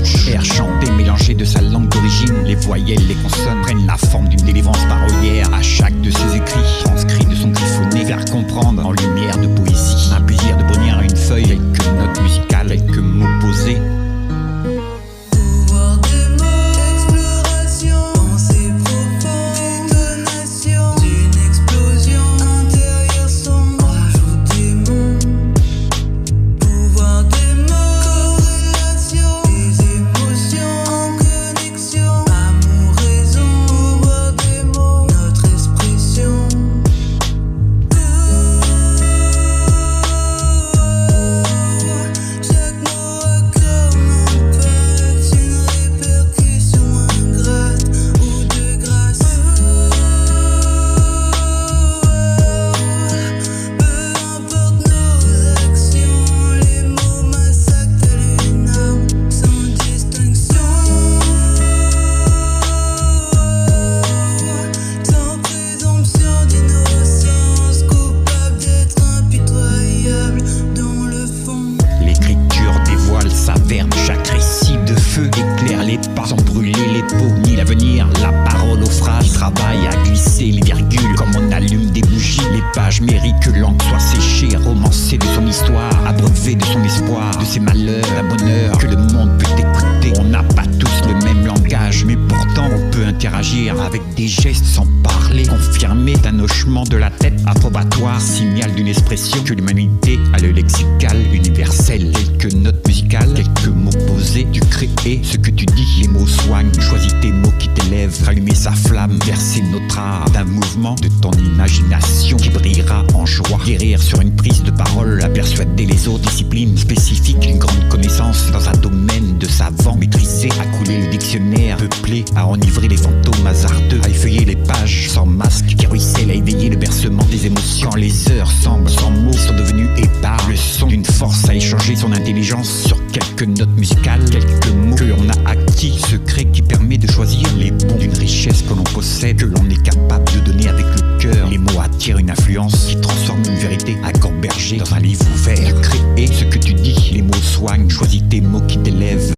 bouche. Air chanté, mélangé de sa langue d'origine. Les voyelles, les consonnes prennent la forme d'une délivrance parolière. À chaque de ses écrits, transcrits de son griffonné, faire comprendre en lumière de poésie. Un plaisir de brunir à une feuille, quelques notes musicales, quelques mots posés. Chaque récit de feu éclaire les pas sans brûler les peaux, ni l'avenir, la parole aux phrases, travaille à glisser les virgules comme on allume des bougies. Les pages méritent que l'encre soit séchée, romancée de son histoire, abreuvée de son espoir, de ses malheurs, d'un bonheur que le monde peut écouter. On n'a pas tous le même langage, mais pourtant on peut interagir avec des gestes sans parler, confirmé d'un hochement de la tête, approbatoire, signal d'une expression que l'humanité a le lexical universel. Quelques notes musicales, quelques mots posés, tu crées ce que tu dis, les mots soignent, choisis tes mots qui t'élèvent, rallumer sa flamme, verser notre art d'un mouvement de ton imagination qui brillera en joie, guérir sur une prise de parole, à persuader les autres, disciplines spécifiques, une grande connaissance dans un domaine de savant maîtrisé, à couler le dictionnaire peuplé, à enivrer les fantômes hasardeux, à effeuiller les pages sans masque qui ruissellent, à éveiller le bercement des émotions. Quand les heures semblent sans mots, sont devenus épars, le son d'une force à échanger son intelligence sur quelques notes musicales, quelques mots que l'on a acquis, secret qui permet de choisir les bons d'une richesse que l'on possède, que l'on est capable de donner avec le cœur. Les mots attirent une influence qui transforme une vérité à corps berger dans un livre ouvert. Tu crées ce que tu dis, les mots soignent, choisis tes mots qui t'élèvent.